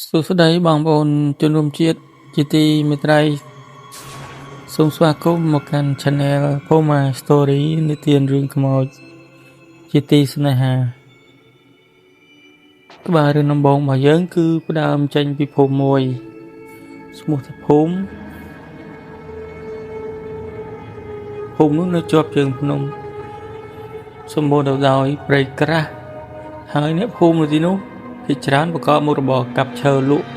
សួស្តីបងប្អូនជនរួមជាតិជាទីមេត្រីសូមស្វាគមន៍មកកាន់ Channel Poma Story និទានរឿងខ្មោចជាទីស្នេហាក្បាលរឿងដំបូងរបស់យើងគឺផ្ដើមចេញពីភូមិមួយឈ្មោះថាភូមិនោះនៅជាប់ជើងភ្នំសម្បូរទៅដោយព្រៃក្រាស់ហើយអ្នកភូមិនៅទីនោះជាច្រើនប្រកបមុខរបរកាប់ឈើលក់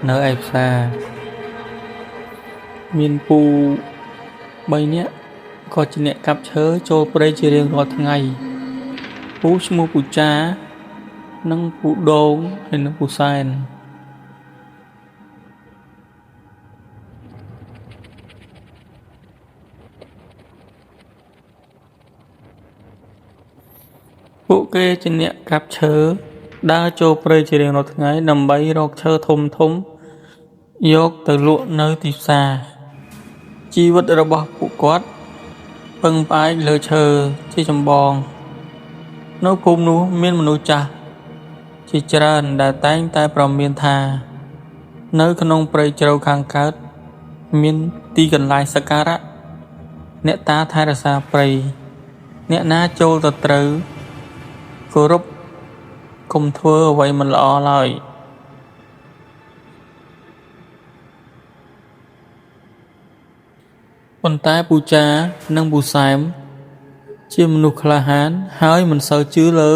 នៅឯផ្សារមានពូ3នាក់ក៏ជាអ្នកកាប់ឈើចូលព្រៃជារៀងរាល់ថ្ងៃពូឈ្មោះពូចានិងពូដងហើយនិងពូសែនពួកគេជាអ្នកកាប់ឈើដើរចូលព្រៃជារៀងរាល់ថ្ងៃដើម្បីរកឈើធំយកទៅលក់នៅទីផ្សារជីវិតរបស់ពួកគាត់ពឹងផ្អែកលើឈើជាចម្បងនៅភូមិនោះមានមនុស្សចាស់ជាច្រើនដែលតែងតែប្រមានថានៅក្នុងព្រៃជ្រៅខាងកើតមានទីកន្លែងសក្ការៈអ្នកតាថែរក្សាព្រៃអ្នកណាចូលទៅត្រូវគោរពកុំធ្វើអ្វីមិនល្អឡើយប៉ុន្តែពូចានិងពូសែមជាមនុស្សក្លាហានហើយមិនសូវជឿលើ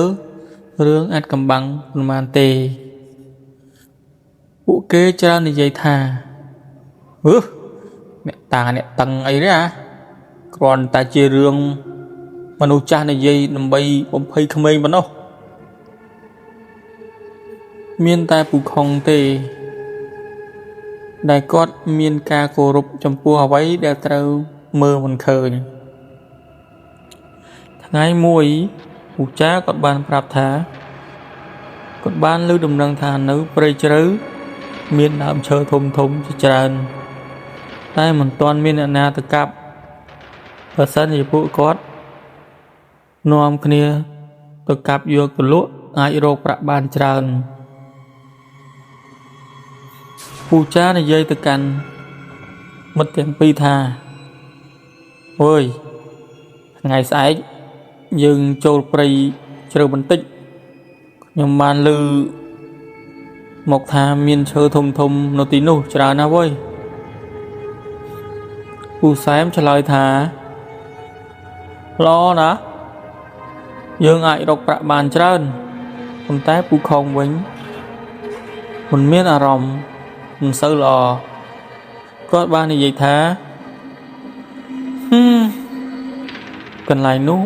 រឿងអាថ៌កំបាំងប៉ុន្មានទេពួកគេច្រើននិយាយថាអ្នកតាអ្នកតឹងអីទេគ្រាន់តែជារឿងមនុស្សចាស់និយាយដើម្បីបំភ័យក្មេងប៉ុណ្ណោះមានតែពូខុងទេដែលគាត់មានការគោរពចំពោះអ្វីដែលត្រូវមើលមិនឃើញថ្ងៃមួយពូចាគាត់បានប្រាប់ថាគាត់បានឮដំណឹងថានៅព្រៃជ្រៅមានដើមឈើធំជាច្រើនតែមិនទាន់មានអ្នកណាទៅកាប់បើសិនជាពួកគាត់នាំគ្នាទៅកាប់យកទៅលក់អាចរកប្រាក់បានច្រើនពូចានិយាយទៅកាន់មិត្តទាំងពីរថាអើយថ្ងៃស្អែកយើងចូលព្រៃជ្រៅបន្តិចខ្ញុំបានឮមកថាមានឈើធំនៅទីនោះច្រើនណាស់វើយពូសែមឆ្លើយថាល្អណាស់យើងអាចរកប្រាក់បានច្រើនប៉ុន្តែពូខុងវិញមិនមានអារម្មណ៍មិនសូវល្អគាត់បាននិយាយថាកន្លែងនោះ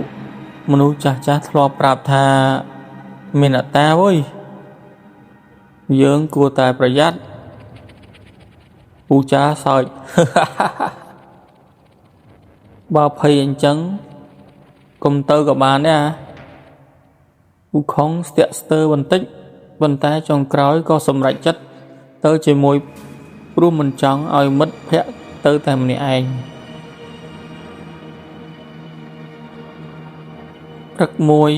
មនុស្សចាស់ធ្លាប់ប្រាប់ថាមានអត្តាវើយយើងគួរតែប្រយ័ត្នពូចាសើចបើភ័យអញ្ចឹងកុំទៅក៏បានដែរពូខុងស្ទាក់ស្ទើរបន្តិចប៉ុន្តែចុងក្រោយក៏សម្រេចចិត្តទៅជាមួយព្រោះមិនចង់ឲ្យមិត្តភក្តិទៅតែម្នាក់ឯងព្រឹកមួយ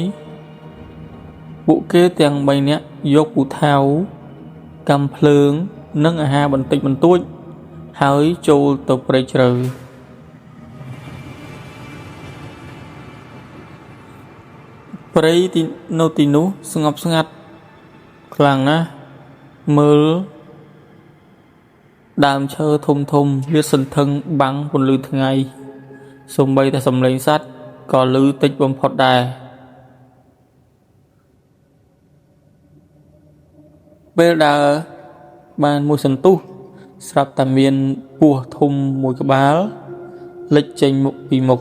ពួកគេទាំង3នាក់យកពូថៅកាំភ្លើងនិងអាហារបន្តិចបន្តួចហើយចូលទៅព្រៃជ្រៅព្រៃនៅទីនោះស្ងប់ស្ងាត់ខ្លាំងណាស់មើលដើមឈើធំវាសន្ធឹងបាំងពន្លឺថ្ងៃសូម្បីតែសំឡេងសត្វក៏ឮតិចបំផុតដែរពេលដើរបានមួយសន្ទុះស្រាប់តែមានពស់ធំមួយក្បាលលេចចេញមុខពីមុខ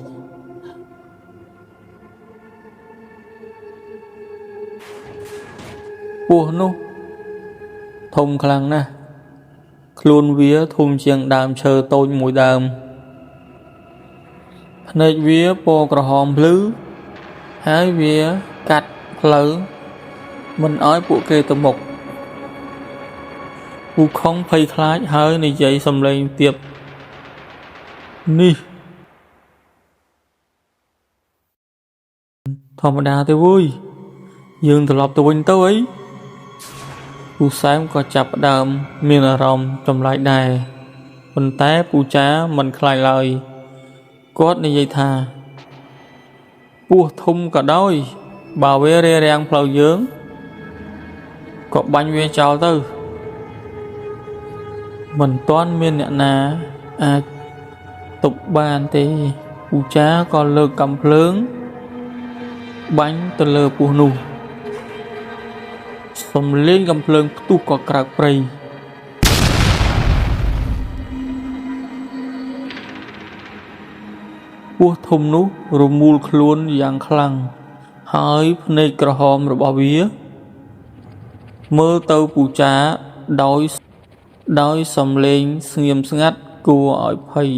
ពស់នោះធំខ្លាំងណាស់ខ្លួនវាធំជាងដើមឈើតូចមួយដើមភ្នែកវាពណ៌ក្រហមភ្លឺហើយវាកាត់ផ្លូវមិនឲ្យពួកគេទៅមុខពូខុងភ័យខ្លាចហើយនិយាយសំឡេងទាបនេះធម្មតាទេវើយយើងត្រឡប់ទៅវិញទៅអី ពូសែមក៏ចាប់ផ្ដើមមានអារម្មណ៍ចម្លែកដែរប៉ុន្តែពូចាមិនខ្លាចឡើយគាត់និយាយថាពស់ធំក៏ដោយបើវារារាំងផ្លូវយើងក៏បាញ់វាចោលទៅមិនទាន់មានអ្នកណាអាចទប់បានទេពូចាក៏លើកកាំភ្លើងបាញ់ទៅលើពស់នោះសំលេងកាំភ្លើងផ្ទុះក៏ក្រើកព្រៃពស់ធំនោះរមូលខ្លួនយ៉ាងខ្លាំងហើយភ្នែកក្រហមរបស់វាមើលទៅពូចាដោយសំឡេងស្ងៀមស្ងាត់គួរឲ្យភ័យ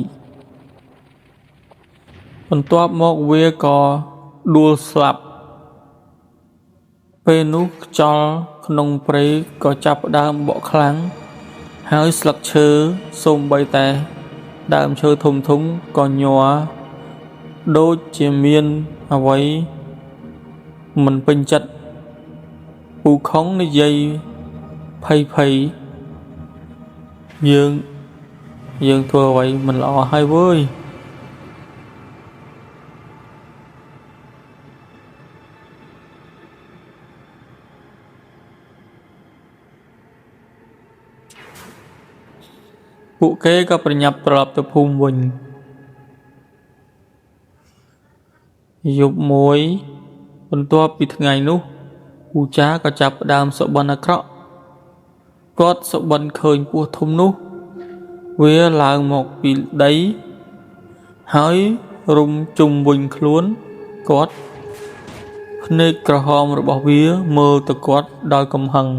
បន្ទាប់មកវាក៏ដួលស្លាប់ពេលនោះខ្យល់ក្នុងព្រៃក៏ចាប់ផ្ដើមបក់ខ្លាំងហើយស្លឹកឈើសូម្បីតែដើមឈើធំក៏ញ័រដូចជាមានអ្វីមិនពេញចិត្តពូខុងនិយាយភ័យយើងធ្វើអ្វីមិនល្អហើយវើយពួកគេក៏ប្រញាប់ត្រឡប់ទៅភូមិវិញយប់មួយបន្ទាប់ពីថ្ងៃនោះពូចាក៏ចាប់ផ្ដើមសុបិនអាក្រក់គាត់សុបិនឃើញពស់ធំនោះវាឡើងមកពីដីហើយរុំជុំវិញខ្លួនគាត់ភ្នែកក្រហមរបស់វាមើលទៅគាត់ដោយកំហឹង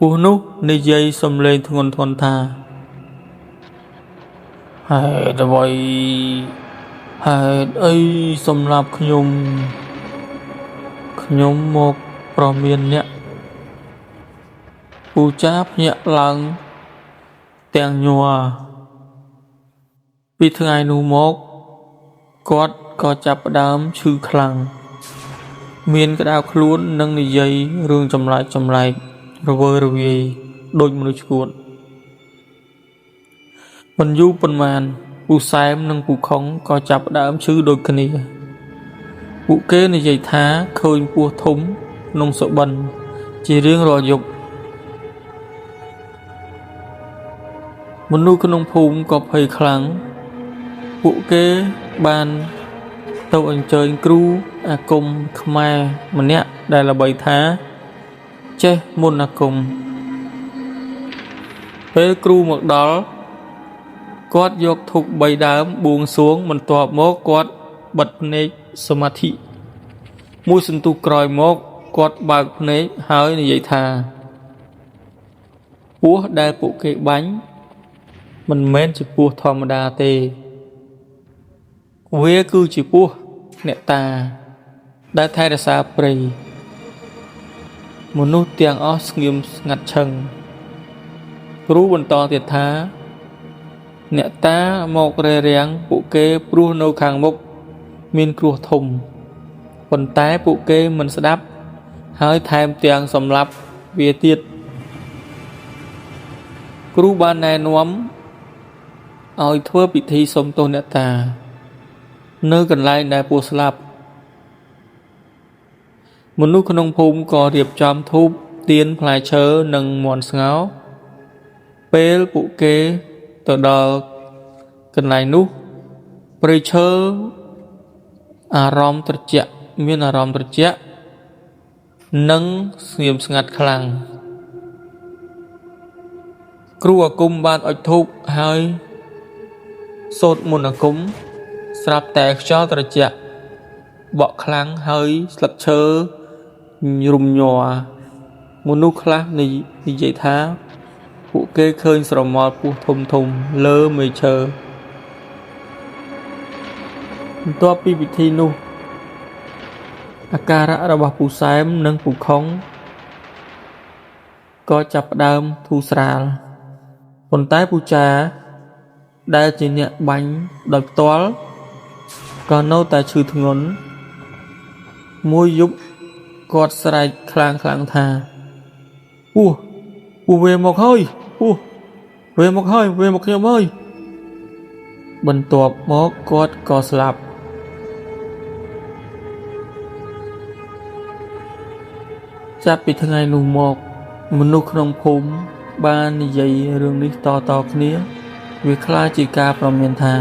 ពស់នោះនិយាយសំឡេងធ្ងន់ថាហេតុអីសម្រាប់ខ្ញុំមកប្រមានអ្នកពូចាភ្ញាក់ឡើងទាំងញ័រពីថ្ងៃនោះមកគាត់ក៏ចាប់ផ្ដើមឈឺខ្លាំងមានក្តៅខ្លួននិងនិយាយរឿងចម្លែករវើរវាយដូចមនុស្សឈួតមិនយូរប៉ុន្មានពូសែមនិងពូខុងក៏ចាប់ផ្ដើមឈឺដូចគ្នាពួកគេនិយាយថាឃើញពស់ធំក្នុងសុបិនជារៀងរាល់យប់មនុស្សក្នុងភូមិក៏ភ័យខ្លាំងពួកគេបានទៅអញ្ជើញគ្រូអាគមខ្មែរម្នាក់ដែលល្បីថាចេះមន្តអាគមពេលគ្រូមកដល់គាត់យកធូប3ដើមបួងសួងបន្ទាប់មកគាត់បិទភ្នែកសមាធិមួយសន្ទុះក្រោយមកគាត់បើកភ្នែកហើយនិយាយថាពស់ដែលពួកគេបាញ់មិនមែនជាពស់ធម្មតាទេវាគឺជាពស់អ្នកតាដែលថែរក្សាព្រៃមនុស្សទាំងអស់ស្ងៀមស្ងាត់ឈឹងគ្រូបន្តទៀតថាអ្នកតាមករារាំងពួកគេព្រោះនៅខាងមុខមានគ្រោះធំប៉ុន្តែពួកគេមិនស្ដាប់ហើយថែមទាំងសម្លាប់វាទៀតគ្រូបានណែនាំឲ្យធ្វើពិធីសុំទោសអ្នកតានៅកន្លែងដែលពស់ស្លាប់មនុស្សក្នុងភូមិក៏រៀបចំធូបទៀនផ្លែឈើនិងមាន់ស្ងោរពេលពួកគេទៅដល់កន្លែងនោះព្រៃឈើមានអារម្មណ៍ត្រជាក់និងស្ងៀមស្ងាត់ខ្លាំងគ្រូអាគមបានអុជធូបហើយសូត្រមន្តអាគមស្រាប់តែខ្យល់ត្រជាក់បក់ខ្លាំងហើយស្លឹកឈើរំញ័រមនុស្សខ្លះនិយាយថាពួកគេឃើញស្រមោលពស់ធំលើមេឈើបន្ទាប់ពីពិធីនោះអាការៈរបស់ពូសែមនិងពូខុងក៏ចាប់ផ្ដើមធូរស្រាលប៉ុន្តែពូចាដែលជាអ្នកបាញ់ដោយផ្ទាល់ក៏នៅតែឈឺធ្ងន់មួយយប់គាត់ស្រែកខ្លាំងថា về một hơi về một hơi về một nhóm ơiបន្ទាប់មកគាត់ក៏ស្លាប់ចាប់ពីថ្ងៃនោះមកមនុស្សក្នុងភូមិបាននិយាយរឿងនេះតគ្នាវាខ្លាចជាការប្រមានថា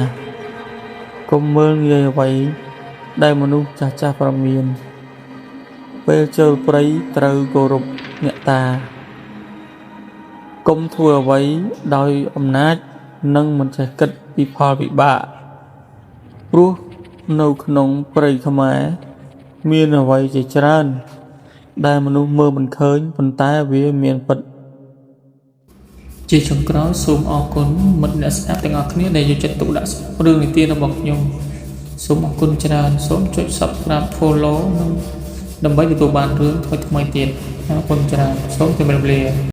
កុំមើលងាយអ្វីដែលមនុស្សចាស់ប្រមានពេលចូលព្រៃត្រូវគោរពអ្នកតាកុំធ្វើអ្វីដោយអំណាចនិងមិនចេះគិតពីផលវិបាកព្រោះនៅក្នុងព្រៃខ្មែរមានអ្វីជាច្រើនដែលមនុស្សមើលមិនឃើញប៉ុន្តែវាមានពិតជាចុងក្រោយសូមអរគុណមិត្តអ្នកស្ដាប់ទាំងអស់គ្នាដែលយកចិត្តទុកដាក់រឿងនិទានរបស់ខ្ញុំសូមអរគុណច្រើនសូមចុច Subscribe Follow និងដើម្បីទទួលបានរឿងថ្មីៗទៀតអរគុណច្រើនសូមជម្រាបលា